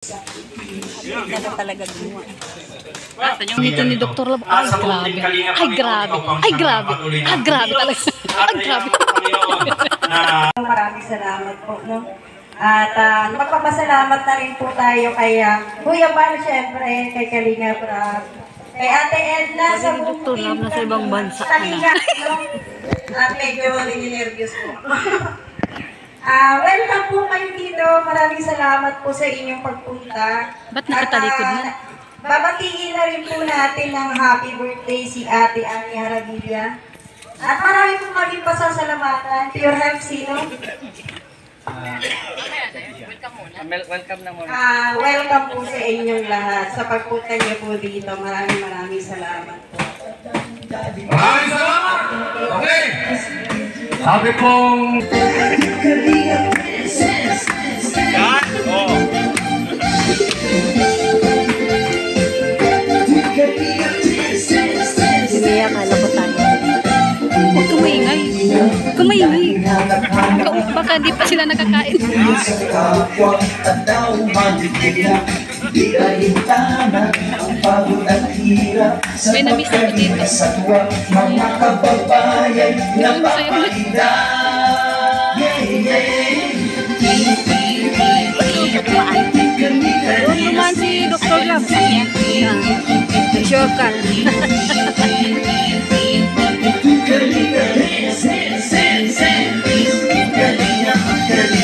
Dapat talaga gumawa. Dito ni Dr. Love. Ay, grabe. Ay, grabe. Ay, grabe. Ay, grabe talaga. Ay, grabe. Maraming salamat po, no? At magpapasalamat na rin po tayo kay Kuya Bal, syempre, kay Kalinga Prab, kay Ate Edna sa buong team nasa ibang bansa Kalinga, no? At medyo nininervyos po. Welcome po kayo dito. Maraming salamat po sa inyong pagpunta. Ba't nakatalikod na? Babatiin na rin po natin ng happy birthday si Ate Annie Haravilla. At marami po maging pasasalamatan. Pure Health, sino? Welcome na muna. Welcome po sa inyong lahat. Sa pagpunta niyo po dito, maraming salamat po. Maraming salamat! Okay! Sabi pong... Yan! Oo! Hindi, akala ko tayo. Huwag kumaingay. Kumaingay. Baka di pa sila nakakain. May nabis ako dito. Mga kababayan na papakita. Doon naman si Dr. Love. Sure ka.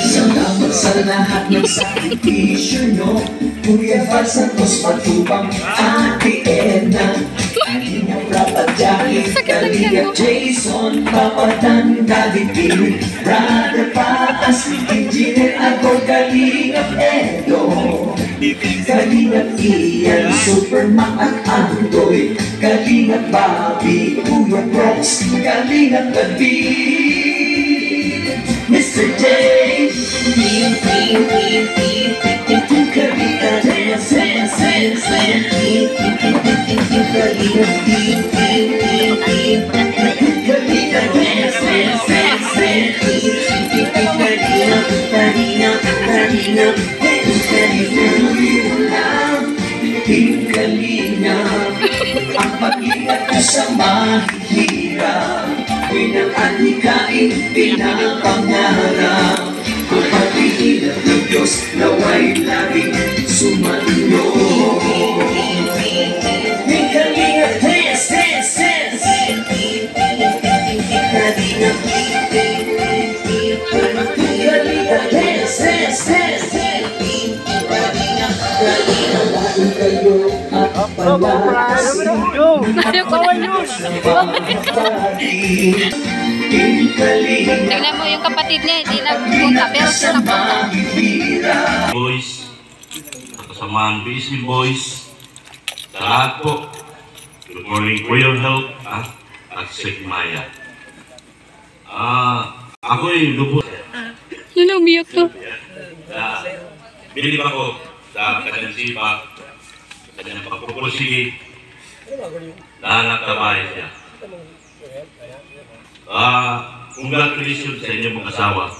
Salamat sa lahat ng sakripisyo nyo. Kuya Val Santos Matubang, Ate Edna, Kalinga Prab at Jackie, Kalinga Jason, Papa Dan, Daddy P, Brother Paas, Engineer Agor, Kalinga Edo, Kalinga Ian, Superman at Andoy, Kalinga Bobby, Kuya Brox, Kalinga David, Mr. J, ang pag-ingat ko sa mahihirap, pinang-anikain, pinapangarap. Ang pag-iingat ng Diyos nawa'y laging sumanyo. Kalinga, dance, dance, dance. Kalinga, Kalinga, dance, dance, dance. Kalinga, lain kayo at palagi. Tingnan mo yung kapatid niya, hindi nagpunta, pero siya nagpunta. Boys, kasamahan busy boys, sa lahat po, good morning for your health at Sigmaya. Ako'y lubos. Ano, umiyak ka? Bilib ako sa kanyang sipa, sa kanyang pagpupursige, lahat trabaho siya. Congratulations sa inyong mga asawa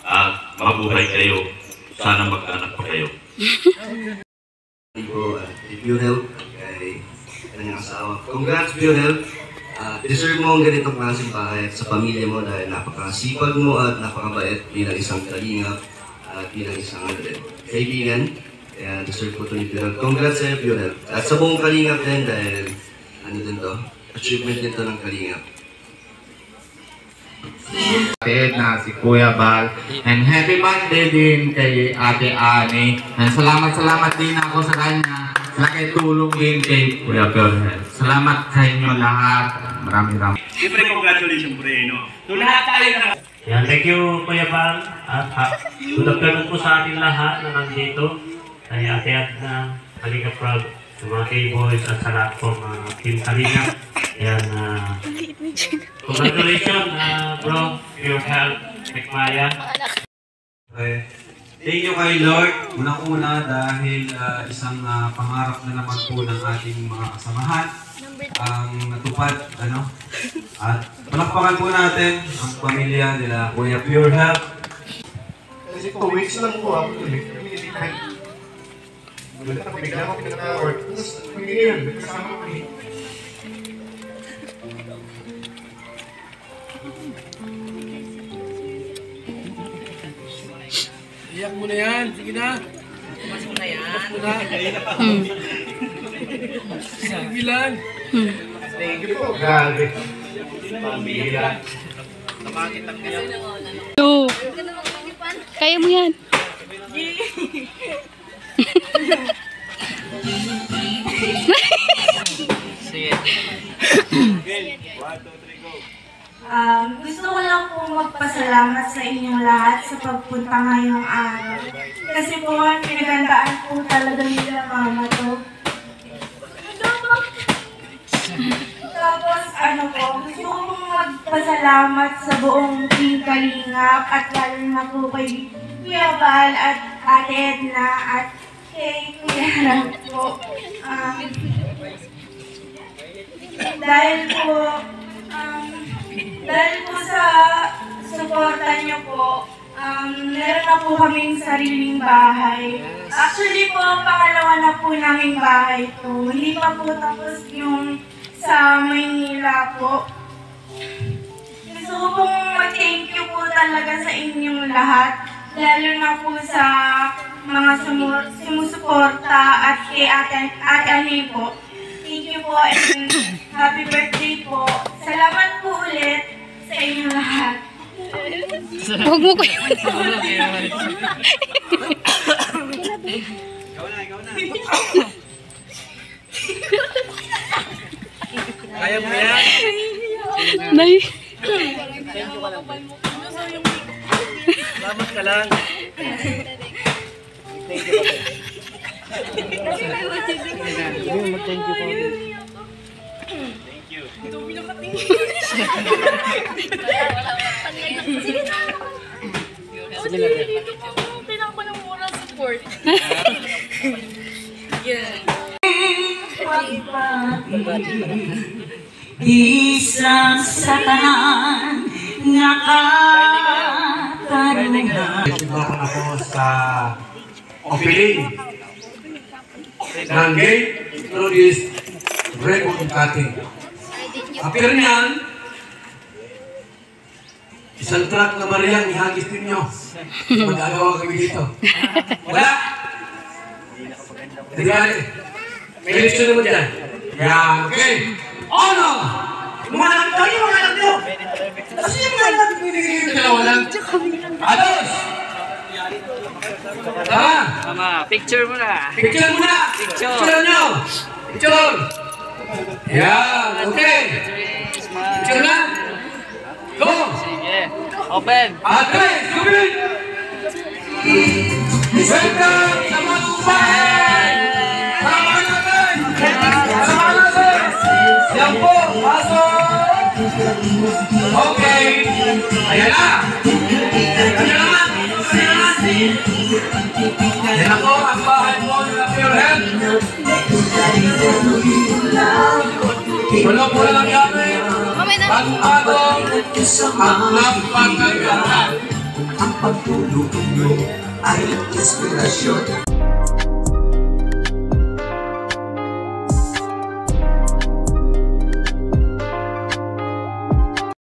at mabuhay kayo. Sana mag-anak pa kayo. Pure Health kay kanyang asawa. Congrats, Pure Health. Deserve mo ang ganitong klaseng bahay sa pamilya mo dahil napakasipag mo at napakabait bilang isang kalingap at bilang isang kaibigan. Kaya deserve ko ito ni Pure Health. Congrats sa Pure Health. At sa buong kalingap din dahil ano din to, achievement din to ng kalingap. Ate Edna, si Kuya Val, and happy birthday din kay Ate Annie. And salamat din ako sa kanya. Laki tulong din kay Kuya Pure. Salamat sa inyo lahat. Maraming. Siyempre, congratulations po rin, no? So, lahat tayo na... Yan, thank you Kuya Val. At good afternoon po sa ating lahat na nandito. Kay Ate Edna, Kalinga Prab, sa mga K-Boys at sa lahat po mga Team Kalinga. Yan, congratulations bro, Pure Health, Sigmaya. Okay. Thank you kay Lord. Unang-una dahil isang pangarap na naman po ng ating mga kasamahan ang natupad. At palakpakan po natin ang pamilya nila Kuya Pure Health. Kasi 2 weeks lang po ako. Gulat ako, bigla ako pinaka-work. Tapos, pagkiliyan, kasama ko eh. Iyak mo na yan. Sige na. Mas mo na yan. Mas mo na. Sige lang. Thank you po. Grabe. Pambihira. Yo. Kaya mo yan. Sige. Gusto ko lang po magpasalamat sa inyong lahat sa pagpunta ngayong araw. Kasi po, pinagandaan po talaga nila mama to. Tapos, gusto ko pong magpasalamat sa buong Team Kalingap at lalo na po kay Kuya Val at Ate Edna at kay Kuya Ram po. Dahil po sa suporta niyo po, meron na po kaming sariling bahay. Actually po, pangalawa na po naming bahay to. Hindi pa po tapos yung sa Maynila po. Gusto ko pong mag-thank you po talaga sa inyong lahat, lalo na po sa mga sumusuporta at kay Ate Ani po. Thank you po and happy birthday po. Salamat po ulit sa inyong lahat. Huwag mo ko yun. Kaya mo yan. Nay. Salamat ka lang. Mag-thank you po. Thank you. Isang sa tanan nakatarungan. Nagsimbahan ako sa opening ng gate through this ribbon cutting. Appear niyan, isang truck na bariyang ihagis ninyo. Magagawa kami dito. Wala! Hindi bali. May eleksyon naman dyan. Yan, okay. Ono! Mga anak kayo, mga anak nyo! Kasi yung mga anak nyo, hindi dalawa lang. Ados! Tama! Mama, picture mo na. Picture muna! Picture. Picture nyo! Picture! Yan, okay. Picture na! Go! Sige. Open. Atres, kumit! Welcome sa Magpay! Salamat natin! Salamat natin! Yan po, pasok! Okay! Ayan na! Ayan naman! Yan ako, ang bahay mo ng Pure Health. Wala po lang gamit. Bagong-bagong at napakaganda. Ang pagtulog nyo ay inspirasyon.